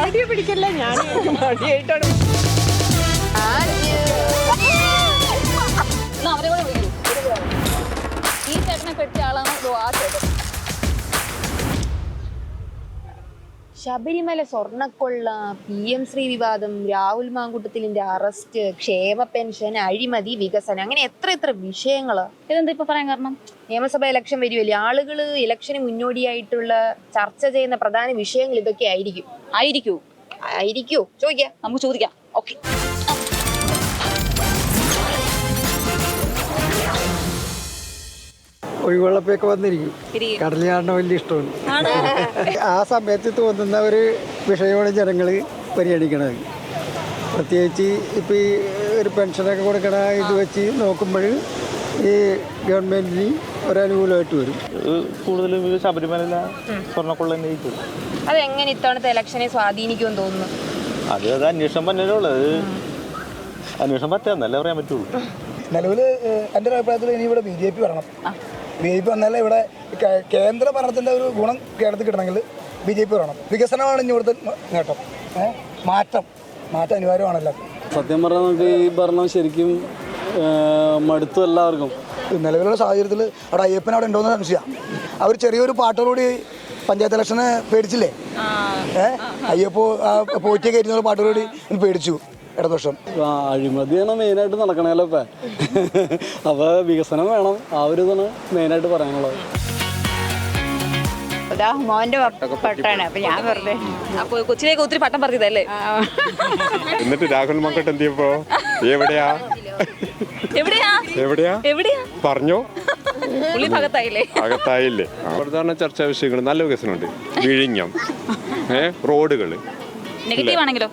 Video പിടിക്കല്ല, ഞാൻ മടിയായിട്ടാണ്. അവരെ കൂടെ വിളിക്കൂ. ഈ ചേട്ടനെ പെട്ടിയ ആളാണ് ആ ചേട്ടൻ. ശബരിമല സ്വർണ്ണക്കൊള്ള, PM ശ്രീ വിവാദം, രാഹുൽ മാങ്കൂട്ടത്തിലിന്റെ അറസ്റ്റ്, ക്ഷേമ പെൻഷൻ, അഴിമതി, വികസനം, അങ്ങനെ എത്ര വിഷയങ്ങള്. ഇതെന്താ ഇപ്പൊ പറയാൻ കാരണം? നിയമസഭ ഇലക്ഷൻ വരുമല്ലേ, ആളുകള് ഇലക്ഷന് മുന്നോടിയായിട്ടുള്ള ചർച്ച ചെയ്യുന്ന പ്രധാന വിഷയങ്ങൾ ഇതൊക്കെ ആയിരിക്കൂ ചോദിക്കാം, നമുക്ക് ചോദിക്കാം. ഓക്കെ, ഒഴിവെള്ളപ്പൊക്കെ വന്നിരിക്കും. കടൽ കാണാൻ വലിയ ഇഷ്ടമാണ്. ആ സമയത്ത് തോന്നുന്ന ഒരു വിഷയമാണ് ജനങ്ങൾ പരിഗണിക്കണത്. പ്രത്യേകിച്ച് ഇപ്പം ഈ ഒരു പെൻഷനൊക്കെ കൊടുക്കണ ഇത് വെച്ച് നോക്കുമ്പോൾ ഈ ഗവൺമെൻറ്റിന് ഒരനുകൂലമായിട്ട് വരും. കൂടുതലും ശബരിമല സ്വർണ്ണക്കൊള്ള തന്നെ ജയിക്കും. അതെങ്ങനെ ഇത്തവണത്തെ ഇലക്ഷനെ സ്വാധീനിക്കുമെന്ന് തോന്നുന്നു? അത് അന്വേഷണം പറ്റുള്ളത്, അന്വേഷണം പറ്റാന്നല്ലേ പറയാൻ പറ്റുള്ളൂ. നിലവിൽ എൻ്റെ അഭിപ്രായത്തിൽ ഇനി ഇവിടെ BJP വരണം. BJP വന്നാലേ ഇവിടെ കേന്ദ്ര ഭരണത്തിൻ്റെ ഒരു ഗുണം കേരളത്തിൽ കിട്ടണമെങ്കിൽ BJP വരണം. വികസനമാണ് ഇനി ഇവിടുത്തെ നേട്ടം. മാറ്റം അനിവാര്യമാണല്ലോ. സത്യം പറഞ്ഞാൽ നമുക്ക് ഈ ഭരണം ശരിക്കും മടുത്തു എല്ലാവർക്കും. നിലവിലുള്ള സാഹചര്യത്തിൽ അവിടെ അയ്യപ്പൻ അവിടെ ഉണ്ടോയെന്ന് സംശയമാണ്. അവർ ചെറിയൊരു പാട്ടോടുകൂടി പഞ്ചായത്ത് ഇലക്ഷനെ പേടിച്ചില്ലേ? അയ്യപ്പോ പോറ്റി കയറ്റുന്ന പാട്ടോടുകൂടി പേടിച്ചു ഇടതുപക്ഷം. അഴിമതിയാണ് മെയിനായിട്ട് നടക്കണല്ലോ ഇപ്പം. അപ്പോൾ വികസനം വേണം, ആ ഒരു ഇതാണ് മെയിനായിട്ട് പറയാനുള്ളത്. മോന്റെ പട്ടാണ്, അപ്പൊ ഞാൻ വെറുതെ അപ്പൊ കൊച്ചിലേക്ക് ഒത്തിരി പട്ടം പറഞ്ഞതല്ലേ? എന്നിട്ട് രാഹുൽ മാങ്കൂട്ടം എന്തിയപ്പോ എവിടെയാ പറഞ്ഞോ? അകത്തായില്ലേ? പ്രധാന ചർച്ചാ വിഷയങ്ങൾ നല്ല വികസനമുണ്ട്. വിഴിഞ്ഞം, റോഡുകൾ. നെഗറ്റീവ് ആണെങ്കിലോ?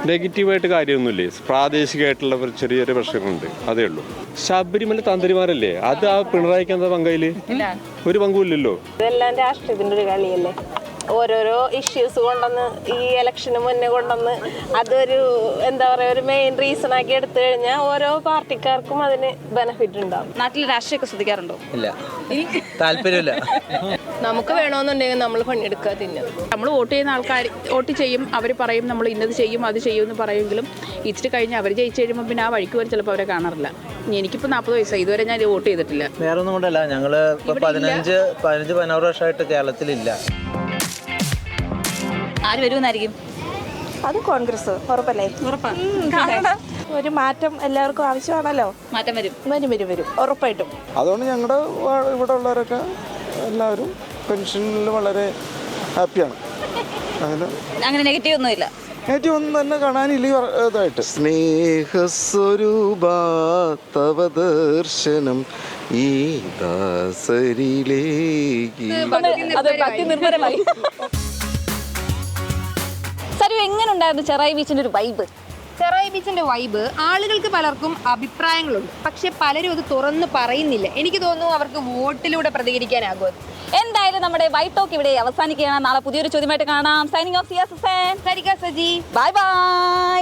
നെഗറ്റീവായിട്ട് കാര്യമൊന്നുമില്ലേ, പ്രാദേശികമായിട്ടുള്ള ചെറിയൊരു പ്രശ്നങ്ങളുണ്ട്, അതേ ഉള്ളൂ. ശബരിമല തന്ത്രിമാരല്ലേ, അത് ആ പിണറായിക്ക് എന്താ പങ്കയില്? ഒരു പങ്കുമില്ലല്ലോ. ഇതെല്ലാം രാഷ്ട്രീയത്തിന്റെ ഒരു കളിയല്ലേ. ഓരോരോ ഇഷ്യൂസ് കൊണ്ടുവന്ന് ഈ ഇലക്ഷന് മുന്നേ കൊണ്ടുവന്ന് അതൊരു എന്താ പറയുക, ഒരു മെയിൻ റീസൺ ആക്കി എടുത്തു കഴിഞ്ഞാൽ ഓരോ പാർട്ടിക്കാർക്കും അതിന് ബെനിഫിറ്റ് ഉണ്ടാവും. നാട്ടിൽ രാഷ്ട്രീയമൊക്കെ ശ്രദ്ധിക്കാറുണ്ടോ? ഇല്ല, താല്പര്യമില്ല. നമുക്ക് വേണമെന്നുണ്ടെങ്കിൽ നമ്മൾ പണിയെടുക്കുക തിന്നും. നമ്മൾ വോട്ട് ചെയ്യുന്ന ആൾക്കാർ വോട്ട് ചെയ്യും, അവർ പറയും നമ്മൾ ഇന്നത് ചെയ്യും അത് ചെയ്യും എന്ന് പറയുമെങ്കിലും ഇച്ചിരി കഴിഞ്ഞ് അവർ ജയിച്ചു കഴിയുമ്പോൾ പിന്നെ ആ വഴിക്ക് വരെ ചിലപ്പോൾ അവരെ കാണാറില്ല. എനിക്കിപ്പോൾ 40 വയസ്സായി, ഇതുവരെ ഞാൻ വോട്ട് ചെയ്തിട്ടില്ല. വേറെ ഒന്നും കൊണ്ടല്ല, ഞങ്ങൾ ഇപ്പോൾ 15-16 വർഷമായിട്ട് കേരളത്തിലില്ല. ആര് വരുമെന്നായിരിക്കും? അത് കോൺഗ്രസ് ഉറപ്പല്ലേ? ഒരു മാറ്റം എല്ലാവർക്കും ആവശ്യമാണല്ലോ. മാറ്റം വരും ഉറപ്പായിട്ടും. അതുകൊണ്ട് ഞങ്ങളുടെ ഇവിടെ ഉള്ളവരൊക്കെ എല്ലാവരും പെൻഷനിൽ വളരെ ഹാപ്പിയാണ്. അങ്ങനെ നെഗറ്റീവ് ഒന്നുമില്ല. ഏറ്റവും ഒന്നും തന്നെ കാണാനില്ല ഇതായിട്ട്. സ്നേഹസ്വരൂപ തവ ദർശനം ഈ ദാസരിലേക്ക്. സരു, എങ്ങനെ ഉണ്ടായിരുന്നു ചെറായി ബീച്ചിന്റെ ഒരു വൈബ്? ചെറായി ബീച്ചിന്റെ വൈബ് ആളുകൾക്ക് പലർക്കും അഭിപ്രായങ്ങളുണ്ട്, പക്ഷെ പലരും അത് തുറന്നു പറയുന്നില്ല. എനിക്ക് തോന്നുന്നു അവർക്ക് വോട്ടിലൂടെ പ്രതികരിക്കാനാകും. എന്തായാലും നമ്മുടെ വൈറ്റ് ടോക്ക് ഇവിടെ അവസാനിക്കുകയാണ്. നാളെ പുതിയൊരു ചോദ്യമായിട്ട് കാണാം. Signing off, Siya Suzain, Sarika Saji, bye by.